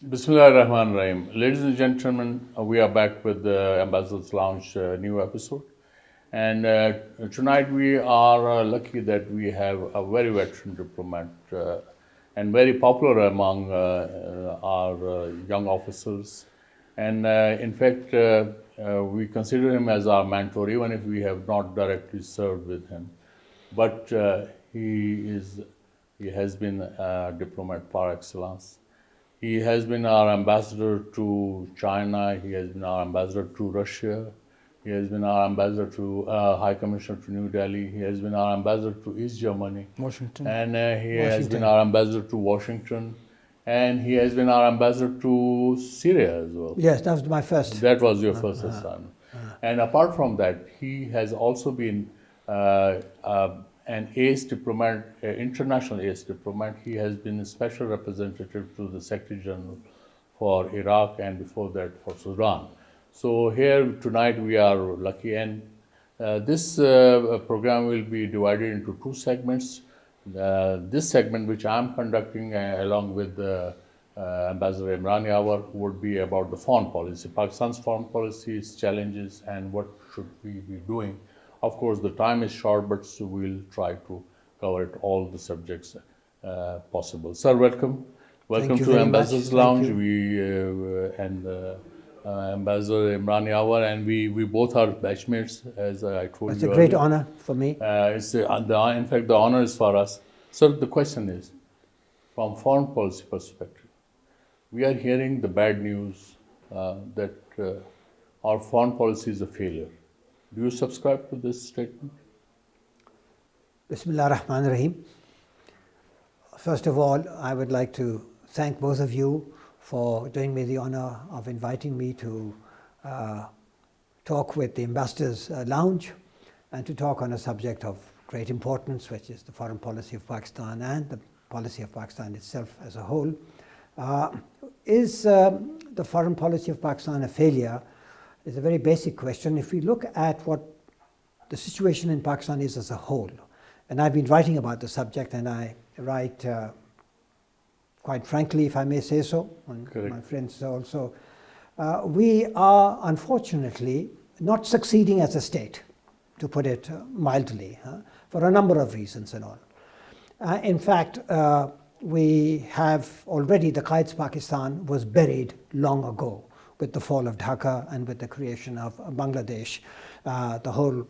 Bismillah ar-Rahman Rahim. Ladies and gentlemen, we are back with the Ambassador's Lounge new episode. And tonight we are lucky that we have a very veteran diplomat and very popular among our young officers. And in fact, we consider him as our mentor, even if we have not directly served with him. But he has been a diplomat par excellence. He has been our ambassador to China. He has been our ambassador to Russia. He has been our ambassador to High Commissioner to New Delhi. He has been our ambassador to East Germany. Washington. And he has been our ambassador to Washington. And he has been our ambassador to Syria as well. Yes, that was my first. That was your first assignment. And apart from that, he has also been an ace diplomat, international ace diplomat. He has been a special representative to the Secretary General for Iraq and before that for Sudan. So here tonight we are lucky, and this program will be divided into two segments. This segment, which I am conducting along with Ambassador Imran Yawar, would be about the foreign policy, Pakistan's foreign policy, its challenges, and what should we be doing. Of course, the time is short, but so we'll try to cover all the subjects possible. Sir, welcome. Welcome to Ambassador's Lounge. Ambassador Imran Yawar and we both are batchmates, as I told you. It's a great honor for me. In fact, the honor is for us. So the question is, from foreign policy perspective, we are hearing the bad news that our foreign policy is a failure. Do you subscribe to this statement? Bismillah ar-Rahman Rahim. First of all, I would like to thank both of you for doing me the honor of inviting me to talk with the Ambassador's Lounge and to talk on a subject of great importance, which is the foreign policy of Pakistan and the policy of Pakistan itself as a whole. Is the foreign policy of Pakistan a failure? Is a very basic question. If we look at what the situation in Pakistan is as a whole, and I've been writing about the subject, and I write quite frankly, if I may say so, and my friends also, we are unfortunately not succeeding as a state, to put it mildly, for a number of reasons and all. In fact, we have already, the Qaid's Pakistan was buried long ago with the fall of Dhaka and with the creation of Bangladesh. The whole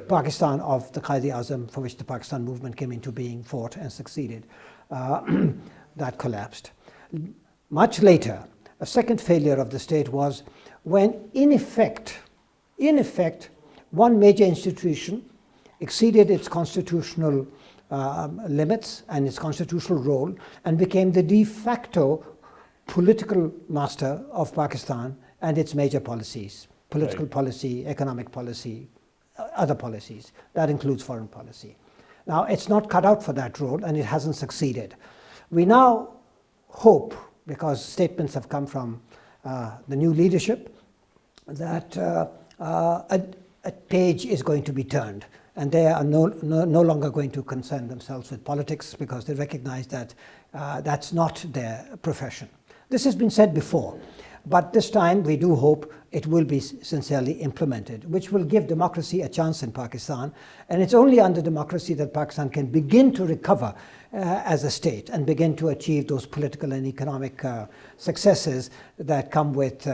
Pakistan of the Qaid-e-Azam, for which the Pakistan movement came into being, fought and succeeded, that collapsed. Much later, a second failure of the state was when, in effect, one major institution exceeded its constitutional limits and its constitutional role and became the de facto political master of Pakistan and its major policies, political policy, economic policy, other policies. That includes foreign policy. Now, it's not cut out for that role, and it hasn't succeeded. We now hope, because statements have come from the new leadership, that a page is going to be turned, and they are no longer going to concern themselves with politics because they recognize that that's not their profession. This has been said before, but this time we do hope it will be sincerely implemented, which will give democracy a chance in Pakistan. And it's only under democracy that Pakistan can begin to recover as a state and begin to achieve those political and economic successes that come with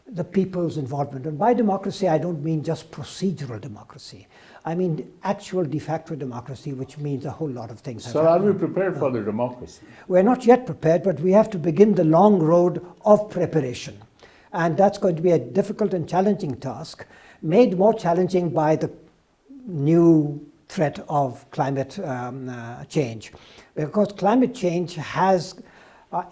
the people's involvement. And by democracy, I don't mean just procedural democracy. I mean actual de facto democracy, which means a whole lot of things. So are we prepared for the democracy? We're not yet prepared, but we have to begin the long road of preparation. And that's going to be a difficult and challenging task, made more challenging by the new threat of climate change. Because climate change has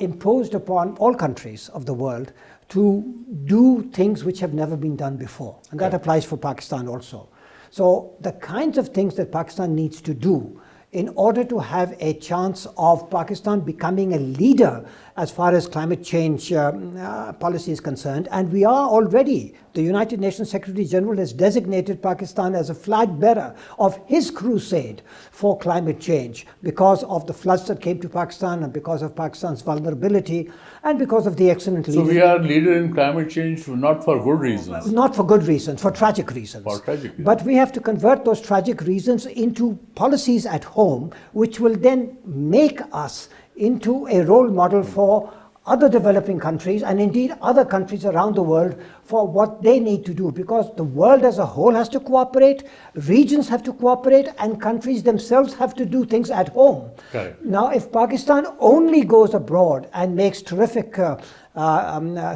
imposed upon all countries of the world to do things which have never been done before. And that applies for Pakistan also. So the kinds of things that Pakistan needs to do in order to have a chance of Pakistan becoming a leader as far as climate change policy is concerned, and we are already, the United Nations Secretary General has designated Pakistan as a flag bearer of his crusade for climate change because of the floods that came to Pakistan and because of Pakistan's vulnerability and because of the excellent leadership. So we are leader in climate change not for good reasons. Not for good reasons, for tragic reasons. For tragic reasons. But we have to convert those tragic reasons into policies at home, which will then make us into a role model for other developing countries and indeed other countries around the world for what they need to do, because the world as a whole has to cooperate, regions have to cooperate, and countries themselves have to do things at home. Correct. Now, if Pakistan only goes abroad and makes terrific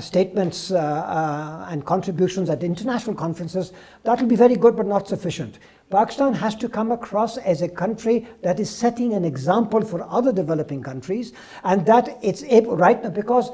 statements and contributions at international conferences, that will be very good but not sufficient. Pakistan has to come across as a country that is setting an example for other developing countries, and that it's able right now, because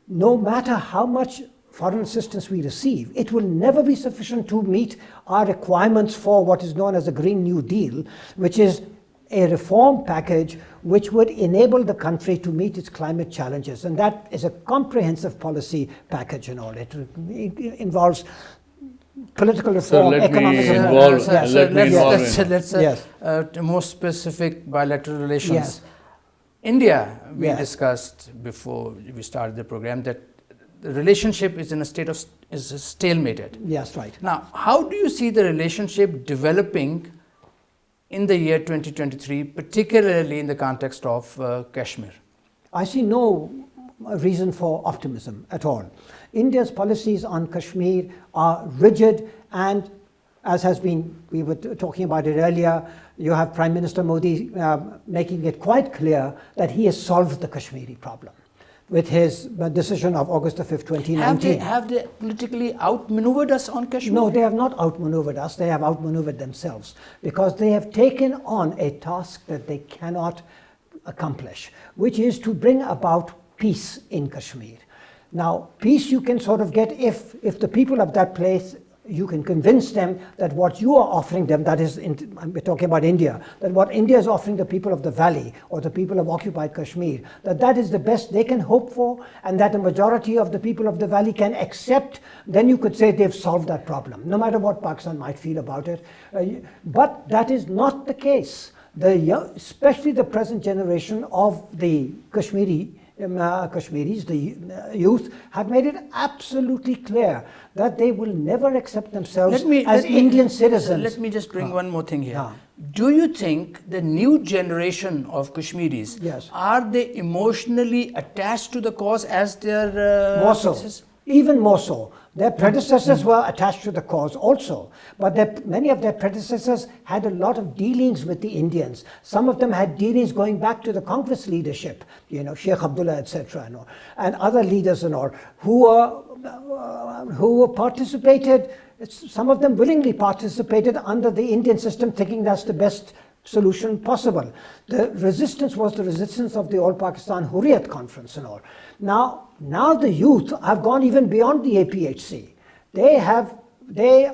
no matter how much foreign assistance we receive, it will never be sufficient to meet our requirements for what is known as the Green New Deal, which is a reform package which would enable the country to meet its climate challenges. And that is a comprehensive policy package and all. It involves political reform, economic reform. Let's more specific bilateral relations. Yes. India, we Yes. discussed before we started the program that the relationship is in a state of is stalemated. Yes, right. Now, how do you see the relationship developing in the year 2023, particularly in the context of Kashmir? I see no reason for optimism at all. India's policies on Kashmir are rigid, and as has been, we were talking about it earlier, you have Prime Minister Modi making it quite clear that he has solved the Kashmiri problem with his decision of August the 5th, 2019. Have they politically outmaneuvered us on Kashmir? No, they have not outmaneuvered us. They have outmaneuvered themselves because they have taken on a task that they cannot accomplish, which is to bring about peace in Kashmir. Now, peace you can sort of get if the people of that place, you can convince them that what you are offering them, that is, we're talking about India, that what India is offering the people of the valley or the people of occupied Kashmir, that is the best they can hope for, and that the majority of the people of the valley can accept, then you could say they've solved that problem, no matter what Pakistan might feel about it. But that is not the case. Especially the present generation of the Kashmiris, the youth, have made it absolutely clear that they will never accept themselves as Indian citizens. Let me just bring one more thing here. Yeah. Do you think the new generation of Kashmiris, Yes. are they emotionally attached to the cause as their More so. Even more so. Their predecessors were attached to the cause also, but many of their predecessors had a lot of dealings with the Indians. Some of them had dealings going back to the Congress leadership, Sheikh Abdullah, etc., and other leaders and all, who participated. Some of them willingly participated under the Indian system, thinking that's the best solution possible. The resistance was the resistance of the All Pakistan Hurriyat Conference and all. Now the youth have gone even beyond the APHC. They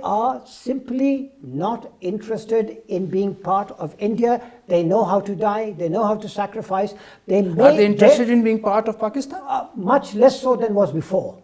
are simply not interested in being part of India. They know how to die. They know how to sacrifice. Are they interested in being part of Pakistan? Much less so than was before.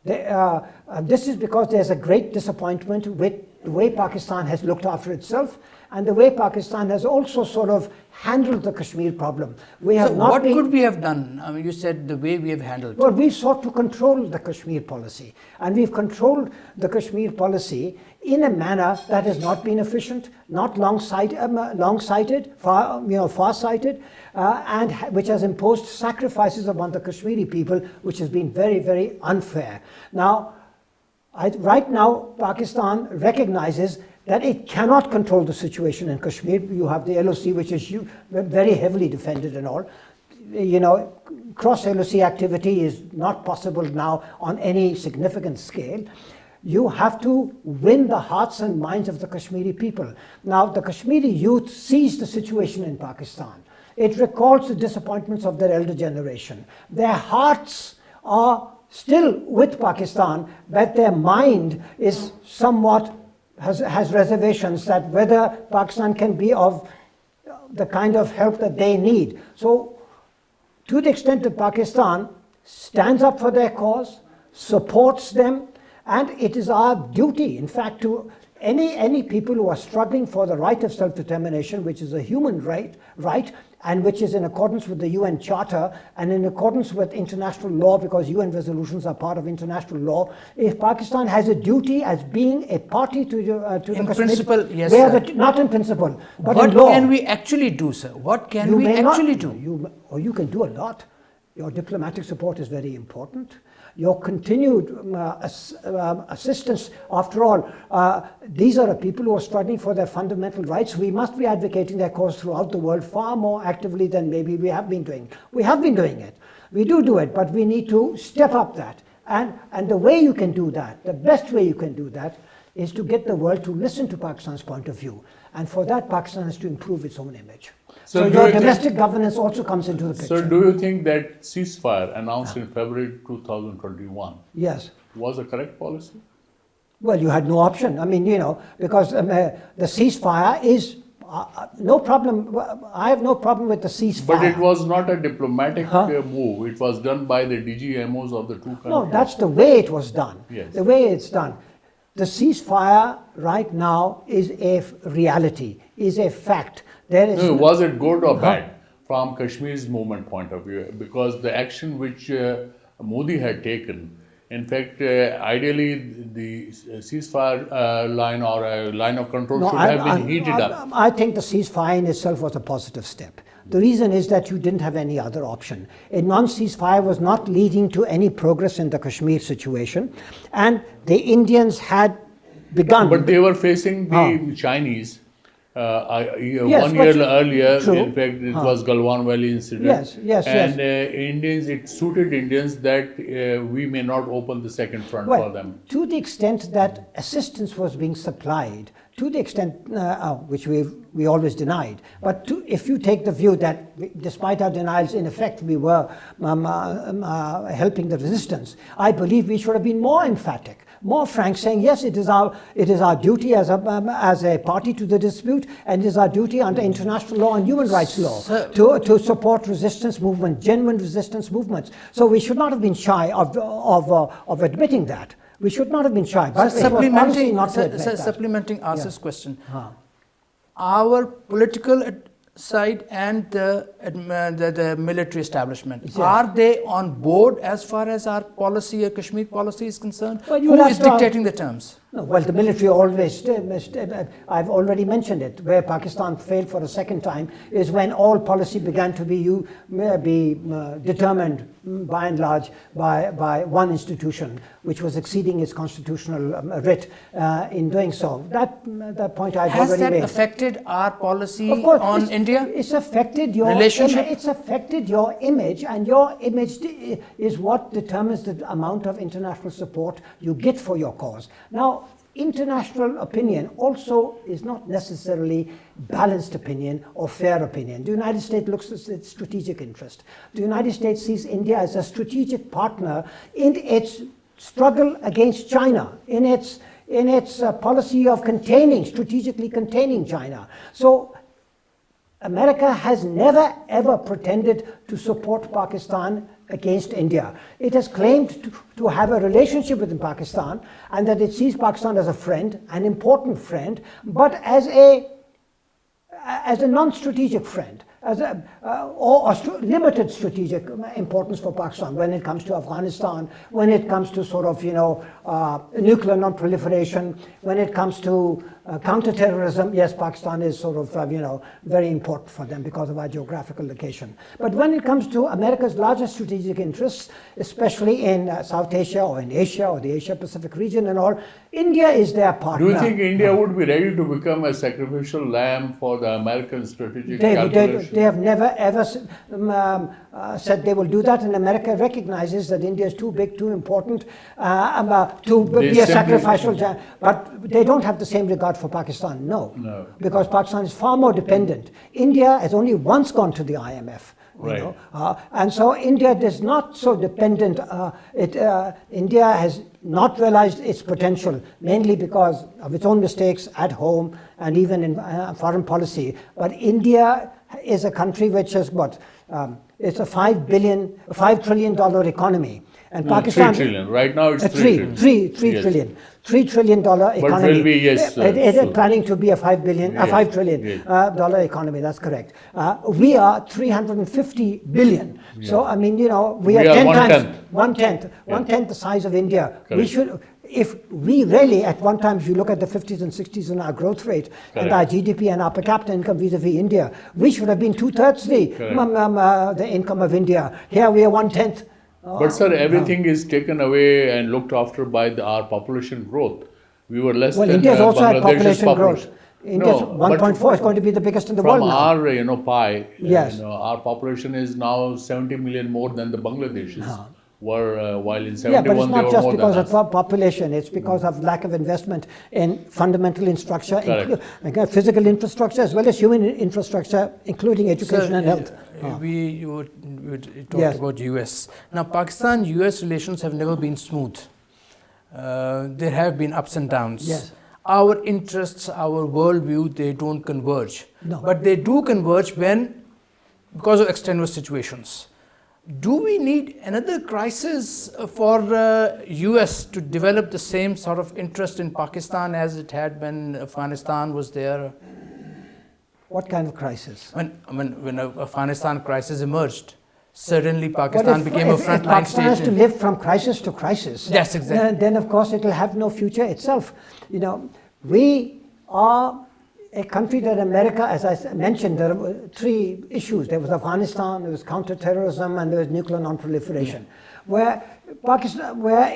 This is because there's a great disappointment with the way Pakistan has looked after itself and the way Pakistan has also sort of handled the Kashmir problem. What could we have done? I mean, you said the way we have handled. Well, we sought to control the Kashmir policy, and we've controlled the Kashmir policy in a manner that has not been efficient, not long-sighted, far-sighted, and which has imposed sacrifices upon the Kashmiri people, which has been very, very unfair. Now, right now, Pakistan recognizes that it cannot control the situation in Kashmir. You have the LOC, which is very heavily defended and all. Cross-LOC activity is not possible now on any significant scale. You have to win the hearts and minds of the Kashmiri people. Now, the Kashmiri youth sees the situation in Pakistan. It recalls the disappointments of their elder generation. Their hearts are still with Pakistan, but their mind is somewhat has reservations that whether Pakistan can be of the kind of help that they need. So to the extent that Pakistan stands up for their cause, supports them, and it is our duty, in fact, to any people who are struggling for the right of self-determination, which is a human right, and which is in accordance with the UN Charter and in accordance with international law, because UN resolutions are part of international law. If Pakistan has a duty as being a party to the in Kashmir, principle, yes, sir. not in principle, but What in law. can we actually do, sir? What can we actually do? You can do a lot. Your diplomatic support is very important. Your continued assistance, after all, these are the people who are struggling for their fundamental rights. We must be advocating their cause throughout the world far more actively than maybe we have been doing. We have been doing it. We do it, but we need to step up that. And the way you can do that, the best way you can do that, is to get the world to listen to Pakistan's point of view. And for that, Pakistan has to improve its own image. So your domestic governance also comes into the picture. So do you think that ceasefire announced in February 2021 yes. was a correct policy? Well, you had no option. I mean, because the ceasefire is no problem. I have no problem with the ceasefire. But it was not a diplomatic move. It was done by the DGMOs of the two countries. No, that's the way it was done. Yes. The way it's done. The ceasefire right now is a reality, is a fact. There is was it good or bad from Kashmir's movement point of view? Because the action which Modi had taken, in fact, ideally the ceasefire line or a line of control should have been heated up. I think the ceasefire in itself was a positive step. The reason is that you didn't have any other option. A non-ceasefire was not leading to any progress in the Kashmir situation, and the Indians had begun. But they were facing the Chinese. Yes, 1 year earlier, true. in fact, it was Galwan Valley incident. Yes. And Indians, it suited Indians that we may not open the second front for them. To the extent that assistance was being supplied, to the extent which we always denied, but if you take the view that despite our denials, in effect, we were helping the resistance, I believe we should have been more emphatic, more frank, saying yes, it is our duty as a party to the dispute, and it is our duty under international law and human rights law to support resistance movement, genuine resistance movements. So we should not have been shy of admitting that. We should not have been shy. But supplementing Asif's question, our political side and the military establishment, are they on board as far as our policy, Kashmir policy is concerned? Well, who is dictating the terms? No, well, the military always, I've already mentioned it, where Pakistan failed for a second time is when all policy began to be determined by and large by one institution, which was exceeding its constitutional writ in doing so. That point I've already made. Has that affected our policy on India? It's affected your relationship. It's affected your image, and your image is what determines the amount of international support you get for your cause. Now, international opinion also is not necessarily balanced opinion or fair opinion. The United States looks at its strategic interest. The United States sees India as a strategic partner in its struggle against China, in its policy of strategically containing China. So America has never ever pretended to support Pakistan against India. It has claimed to have a relationship with Pakistan, and that it sees Pakistan as a friend, an important friend, but as a non-strategic friend, or limited strategic importance for Pakistan when it comes to Afghanistan, when it comes to sort of nuclear non-proliferation, when it comes to counter-terrorism. Yes, Pakistan is sort of very important for them because of our geographical location. But when it comes to America's largest strategic interests, especially in South Asia or in Asia or the Asia-Pacific region and all, India is their partner. Do you think India would be ready to become a sacrificial lamb for the American strategic calculation? They have never ever said they will do that, and America recognizes that India is too big, too important to be a sacrificial lamb. But they don't have the same regard for Pakistan, no. Because Pakistan is far more dependent. India has only once gone to the IMF. Right. And so India is not so dependent. India has not realized its potential, mainly because of its own mistakes at home and even in foreign policy. But India is a country which has it's a $5 trillion economy. And Pakistan, 3 trillion. Right now it's 3 trillion. $3 Yes. trillion. $3 trillion economy. But will be, yes. It is planning to be a $5 trillion dollar economy. That's correct. We are 350 billion. Yeah. So I mean, we are 10 times, one tenth the size of India. Correct. We should. If we really, at one time, if you look at the 50s and 60s and our growth rate and our GDP and our per capita income vis-a-vis India, we should have been 2/3 the income of India. Here we are 1/10. But sir, everything is taken away and looked after by our population growth. We were less than India's also had population growth. India's No, 1.4 is going to be the biggest in the world now. From our pie, yes. Our population is now 70 million more than the Bangladeshis were, while in 71 but it's not just because of population, it's because of lack of investment in fundamental infrastructure, physical infrastructure as well as human infrastructure, including education and health. We talked about US. Now, Pakistan-US relations have never been smooth. There have been ups and downs. Yes. Our interests, our worldview, they don't converge. No. But they do converge because of extenuous situations. Do we need another crisis for US to develop the same sort of interest in Pakistan as it had when Afghanistan was there? What kind of crisis? When the Afghanistan crisis emerged, suddenly Pakistan became a frontline Pakistan state. has to live from crisis to crisis. Yes, exactly. Then of course it will have no future itself. We are a country that America, as I mentioned, there were 3 issues. There was Afghanistan, there was counterterrorism, and there was nuclear non-proliferation, where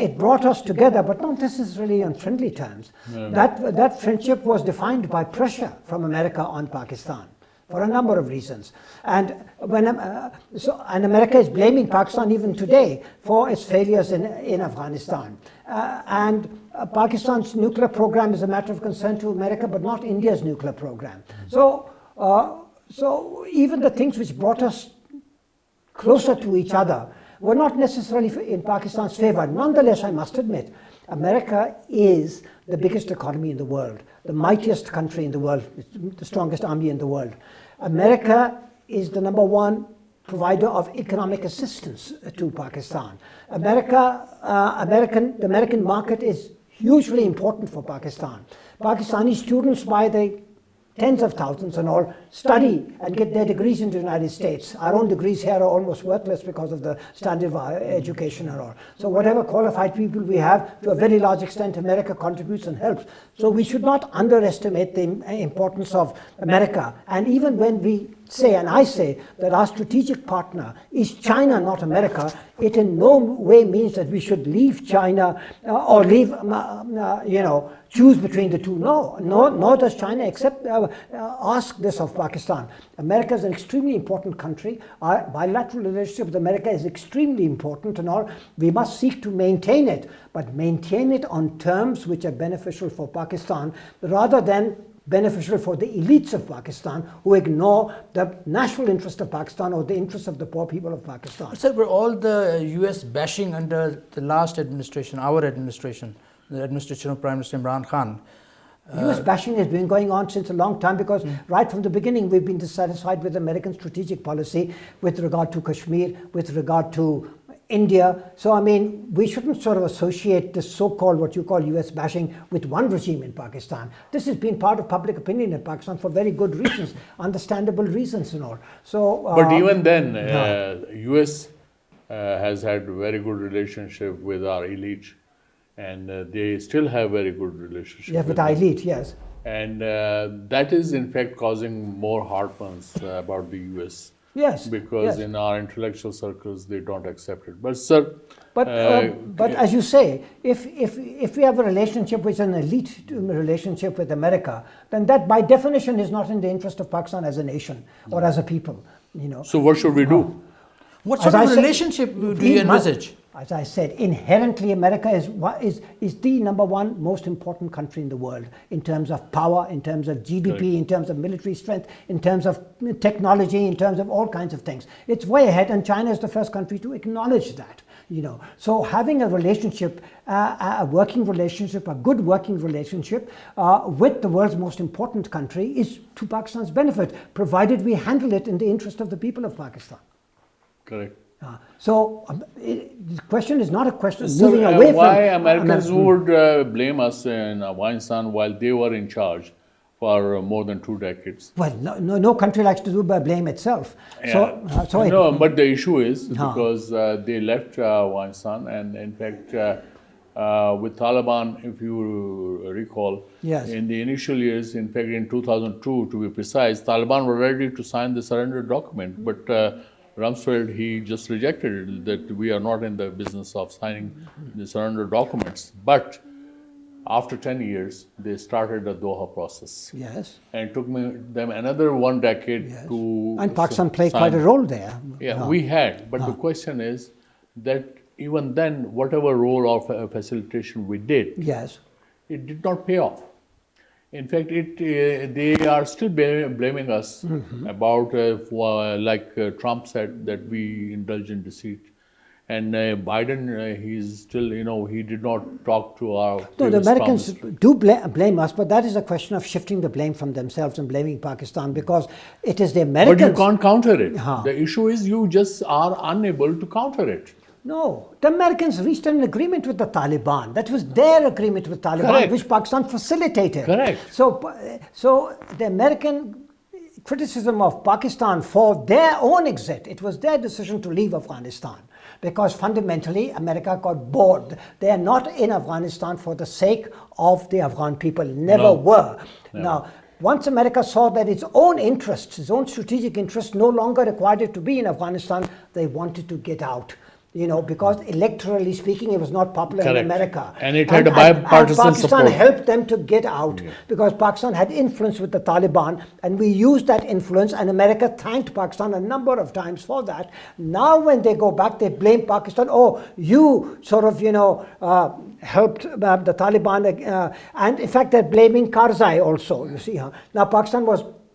it brought us together, but not necessarily on friendly terms. That friendship was defined by pressure from America on Pakistan for a number of reasons. And America is blaming Pakistan even today for its failures in Afghanistan. Pakistan's nuclear program is a matter of concern to America, but not India's nuclear program. So even the things which brought us closer to each other were not necessarily in Pakistan's favor. Nonetheless, I must admit, America is the biggest economy in the world, the mightiest country in the world, the strongest army in the world. America is the #1 provider of economic assistance to Pakistan. The American market is hugely important for Pakistan. Pakistani students, by the tens of thousands and all, study and get their degrees in the United States. Our own degrees here are almost worthless because of the standard of our education and all. So whatever qualified people we have, to a very large extent, America contributes and helps. So we should not underestimate the importance of America. And even when we say, and I say, that our strategic partner is China, not America, it in no way means that we should leave China or leave, choose between the two. No, nor does China ask this of Pakistan. America is an extremely important country. Our bilateral relationship with America is extremely important and all. We must seek to maintain it, but maintain it on terms which are beneficial for Pakistan rather than beneficial for the elites of Pakistan who ignore the national interest of Pakistan or the interests of the poor people of Pakistan. Sir, were all the US bashing under the last administration, our administration, the administration of Prime Minister Imran Khan? US bashing has been going on since a long time because right from the beginning we've been dissatisfied with American strategic policy with regard to Kashmir, with regard to India. So, I mean, we shouldn't sort of associate this so-called, what you call US bashing with one regime in Pakistan. This has been part of public opinion in Pakistan for very good reasons, understandable reasons and all. So, but even then, US has had very good relationship with our elite, and they still have very good relationship. Yes, with our elite, yes. And that is in fact causing more heartburns about the US. Yes. Because in our intellectual circles, they don't accept it. But sir, but as you say, if we have a relationship which is an elite relationship with America, then that by definition is not in the interest of Pakistan as a nation or as a people. So what should we do? What sort of relationship do you envisage? as I said, inherently America is the number one most important country in the world in terms of power, in terms of GDP, in terms of military strength, in terms of technology, in terms of all kinds of things. It's way ahead, and China is the first country to acknowledge that. So having a relationship, a working relationship, a good working relationship with the world's most important country is to Pakistan's benefit, provided we handle it in the interest of the people of Pakistan. Correct. The question is not a question of moving away from... Why Americans would blame us in Afghanistan while they were in charge for more than 2 decades? Well, no country likes to do by blame itself. Yeah. But the issue is because they left Afghanistan, and in fact, with Taliban, if you recall, in the initial years, in fact in 2002 to be precise, Taliban were ready to sign the surrender document, but Rumsfeld, he just rejected it, that we are not in the business of signing the surrender documents. But after 10 years, they started the Doha process. Yes. And it took them another 1 decade to... And Pakistan played quite a role there. Yeah, we had. But the question is that even then, whatever role of facilitation we did, it did not pay off. In fact, they are still blaming us about, like Trump said, that we indulge in deceit. And Biden, he's still, he did not talk to our... No, the Americans do blame us, but that is a question of shifting the blame from themselves and blaming Pakistan, because it is the Americans... But you can't counter it. The issue is you just are unable to counter it. No, the Americans reached an agreement with the Taliban. That was their agreement with Taliban, which Pakistan facilitated. Correct. So the American criticism of Pakistan for their own exit, it was their decision to leave Afghanistan, because fundamentally America got bored. They are not in Afghanistan for the sake of the Afghan people, never were. Now, once America saw that its own interests, its own strategic interests no longer required it to be in Afghanistan, they wanted to get out. Because electorally speaking, it was not popular in America. And it had a bipartisan support. Pakistan helped them to get out because Pakistan had influence with the Taliban, and we used that influence, and America thanked Pakistan a number of times for that. Now when they go back, they blame Pakistan. Oh, you sort of, helped the Taliban. And in fact, they're blaming Karzai also, you see. Now, Pakistan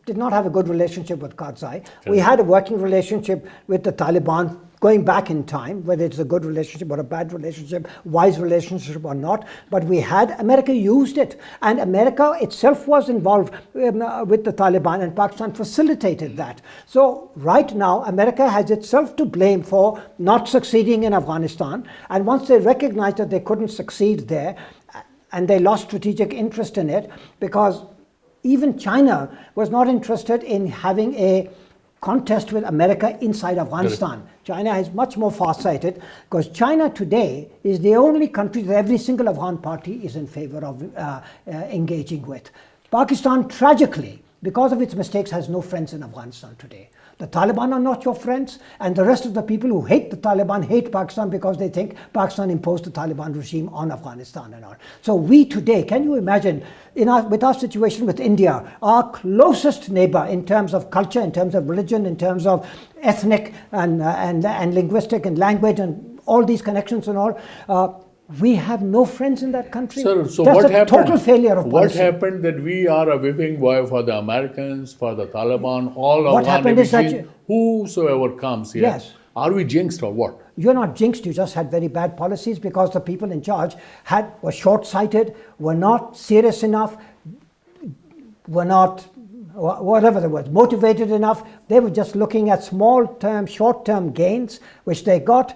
did not have a good relationship with Karzai. We had a working relationship with the Taliban going back in time, whether it's a good relationship or a bad relationship, wise relationship or not, but America used it, and America itself was involved with the Taliban, and Pakistan facilitated that. So right now, America has itself to blame for not succeeding in Afghanistan, and once they recognized that they couldn't succeed there, and they lost strategic interest in it, because even China was not interested in having a contest with America inside Afghanistan. China is much more far-sighted, because China today is the only country that every single Afghan party is in favor of engaging with. Pakistan, tragically, because of its mistakes, has no friends in Afghanistan today. The Taliban are not your friends, and the rest of the people who hate the Taliban hate Pakistan because they think Pakistan imposed the Taliban regime on Afghanistan and all. So we today, can you imagine, with our situation with India, our closest neighbor in terms of culture, in terms of religion, in terms of ethnic and linguistic and language and all these connections and all, we have no friends in that country. Sir, so that's what a happened? Total failure of policy. What happened that we are a whipping boy for the Americans, for the Taliban, all what Afghan happened is that whosoever comes here? Yes. Are we jinxed or what? You're not jinxed, you just had very bad policies because the people in charge were short-sighted, were not serious enough, were not, whatever the word, motivated enough. They were just looking at small-term, short-term gains, which they got.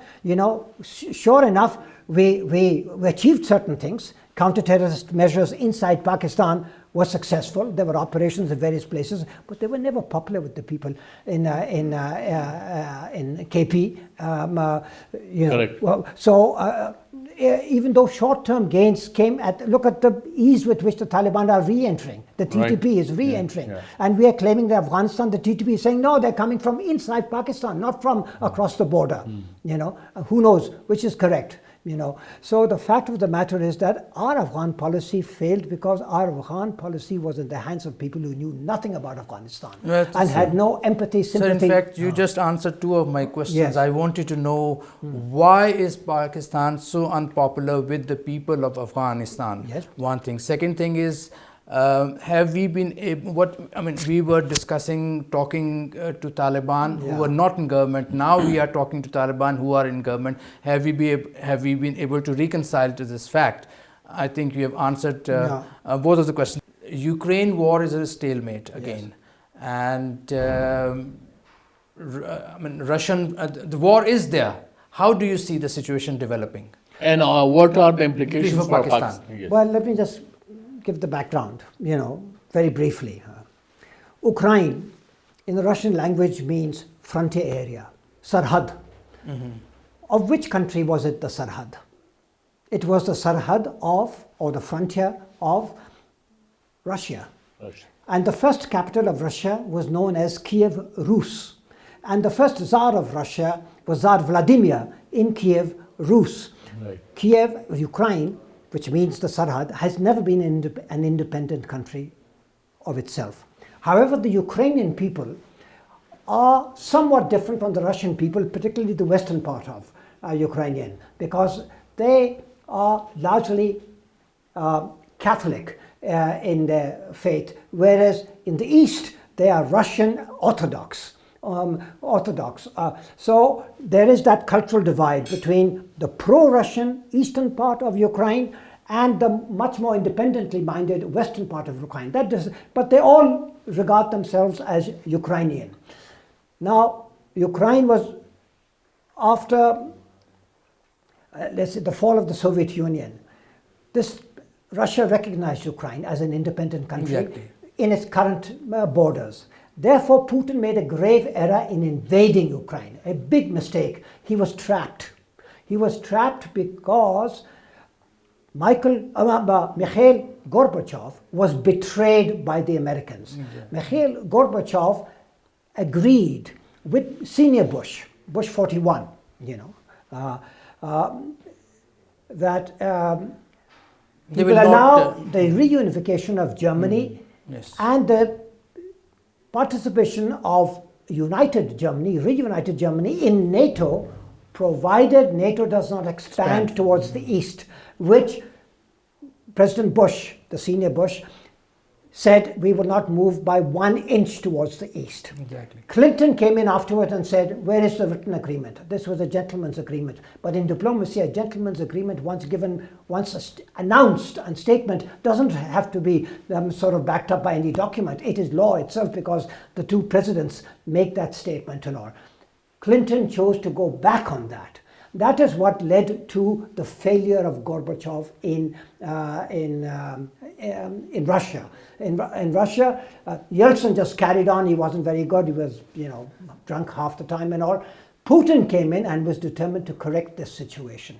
Sure enough, we achieved certain things. Counter-terrorist measures inside Pakistan were successful. There were operations in various places, but they were never popular with the people in KP. Correct. Even though short-term gains came look at the ease with which the Taliban are re-entering. The TTP is re-entering. And we are claiming that Afghanistan, the TTP is saying, no, they're coming from inside Pakistan, not from across the border. Who knows which is correct. So the fact of the matter is that our Afghan policy failed because our Afghan policy was in the hands of people who knew nothing about Afghanistan and had no empathy, sympathy. So in fact, you just answered two of my questions. Yes. I wanted to know why is Pakistan so unpopular with the people of Afghanistan? Yes. One thing. Second thing is, have we been we were talking to Taliban who were not in government. Now we are talking to Taliban who are in government. Have we been able to reconcile to this fact? I think you have answered both of the questions. Ukraine war is a stalemate again, and Russian the war is there. How do you see the situation developing? And what are the implications for Pakistan? Yes. Well, let me just give the background, very briefly. Ukraine, in the Russian language, means frontier area, Sarhad. Of which country was it the Sarhad? It was the Sarhad of, or the frontier of, Russia. And the first capital of Russia was known as Kiev Rus. And the first Tsar of Russia was Tsar Vladimir in Kiev Rus. Right. Kiev, Ukraine, which means the Sarhad, has never been an independent country of itself. However, the Ukrainian people are somewhat different from the Russian people, particularly the western part of Ukrainian, because they are largely Catholic in their faith, whereas in the east they are Russian Orthodox. So there is that cultural divide between the pro-Russian eastern part of Ukraine and the much more independently minded western part of Ukraine. But they all regard themselves as Ukrainian. Now, Ukraine was after, let's say, the fall of the Soviet Union. Russia recognized Ukraine as an independent country in its current borders. Therefore, Putin made a grave error in invading Ukraine, a big mistake. He was trapped. He was trapped because Mikhail Gorbachev was betrayed by the Americans. Mikhail Gorbachev agreed with senior Bush 41, that he will allow the reunification of Germany and the participation of reunited Germany in NATO, provided NATO does not expand towards the east, which President Bush, the senior Bush, said we will not move by 1 inch towards the east. Clinton came in afterwards and said, where is the written agreement? This was a gentleman's agreement. But in diplomacy, a gentleman's agreement, once announced and statement, doesn't have to be sort of backed up by any document. It is law itself because the two presidents make that statement and all. Clinton chose to go back on that. That is what led to the failure of Gorbachev in Russia. In Russia, Yeltsin just carried on. He wasn't very good. He was, drunk half the time and all. Putin came in and was determined to correct this situation.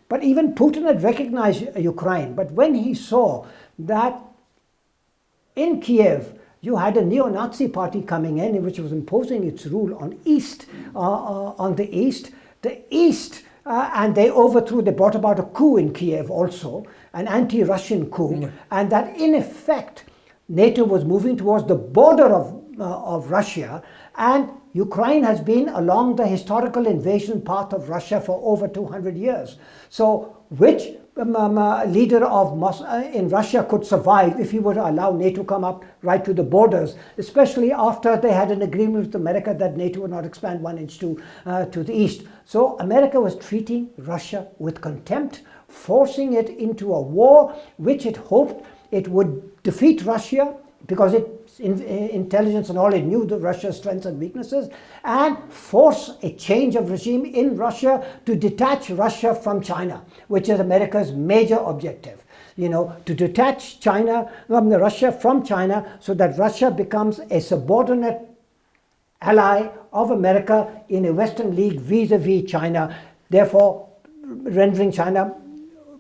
But even Putin had recognized Ukraine. But when he saw that in Kiev, you had a neo-Nazi party coming in, which was imposing its rule on the east, and they brought about a coup in Kiev also, an anti-Russian coup, and that in effect, NATO was moving towards the border of Russia, and Ukraine has been along the historical invasion path of Russia for over 200 years. So which leader in Russia could survive if he would allow NATO to come up right to the borders, especially after they had an agreement with America that NATO would not expand 1 inch to the east. So America was treating Russia with contempt, forcing it into a war which it hoped it would defeat Russia because its intelligence and all, it knew Russia's strengths and weaknesses, and force a change of regime in Russia to detach Russia from China, which is America's major objective. To detach Russia from China so that Russia becomes a subordinate ally of America in a Western League vis-a-vis China, therefore rendering China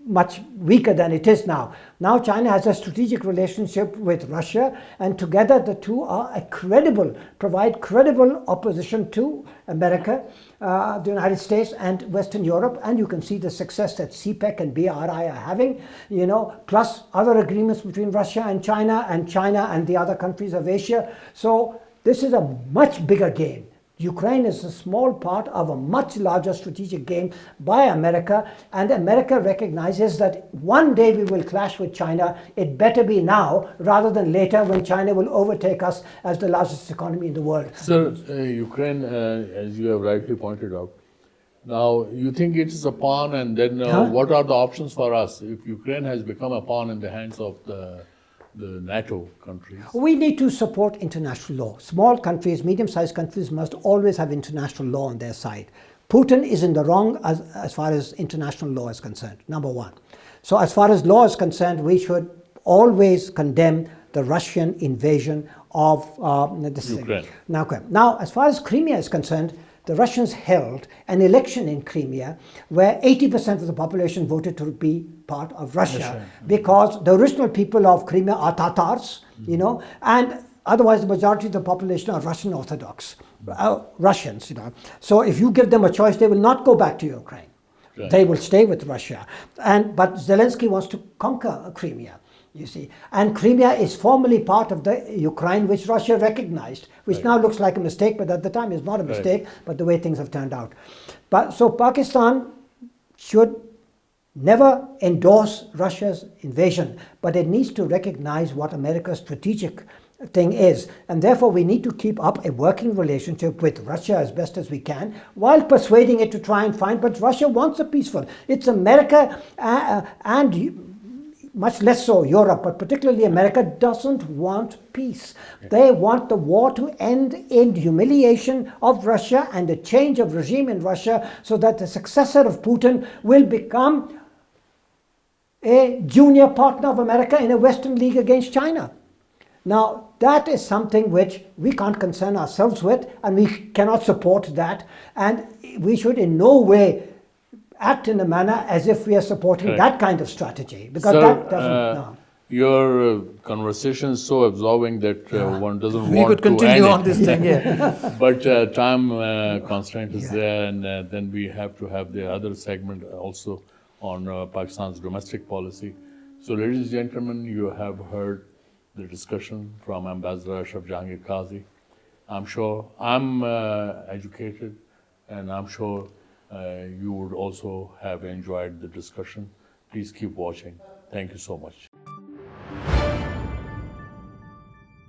much weaker than it is now. Now China has a strategic relationship with Russia, and together the two are provide credible opposition to America, the United States and Western Europe, and you can see the success that CPEC and BRI are having, plus other agreements between Russia and China and the other countries of Asia. So this is a much bigger game. Ukraine is a small part of a much larger strategic game by America, and America recognizes that one day we will clash with China. It better be now rather than later, when China will overtake us as the largest economy in the world. Sir, Ukraine, as you have rightly pointed out, now you think it is a pawn, and then what are the options for us if Ukraine has become a pawn in the hands of the NATO countries? We need to support international law. Small countries, medium-sized countries must always have international law on their side. Putin is in the wrong as far as international law is concerned, number one. So as far as law is concerned, we should always condemn the Russian invasion of Ukraine. Now, as far as Crimea is concerned, the Russians held an election in Crimea where 80% of the population voted to be part of Russia, because the original people of Crimea are Tatars, and otherwise the majority of the population are Russian Orthodox, Russians, So if you give them a choice, they will not go back to Ukraine. Right. They will stay with Russia. But Zelensky wants to conquer Crimea. You see, and Crimea is formally part of the Ukraine which Russia recognized, which now looks like a mistake, but at the time it's not a mistake, but the way things have turned out. But so Pakistan should never endorse Russia's invasion, but it needs to recognize what America's strategic thing is, and therefore we need to keep up a working relationship with Russia as best as we can, while persuading it to try and find, but Russia wants a peaceful. It's America and much less so Europe, but particularly America doesn't want peace. They want the war to end in humiliation of Russia and a change of regime in Russia, so that the successor of Putin will become a junior partner of America in a Western league against China. Now, that is something which we can't concern ourselves with, and we cannot support that, and we should in no way act in a manner as if we are supporting that kind of strategy, because that doesn't. Your conversation is so absorbing that one doesn't want to We could continue on this thing, But time constraint is there, and then we have to have the other segment also on Pakistan's domestic policy. So, ladies and gentlemen, you have heard the discussion from Ambassador Ashraf Jahangir Qazi. I'm sure I'm educated, and I'm sure you would also have enjoyed the discussion. Please keep watching. Thank you so much.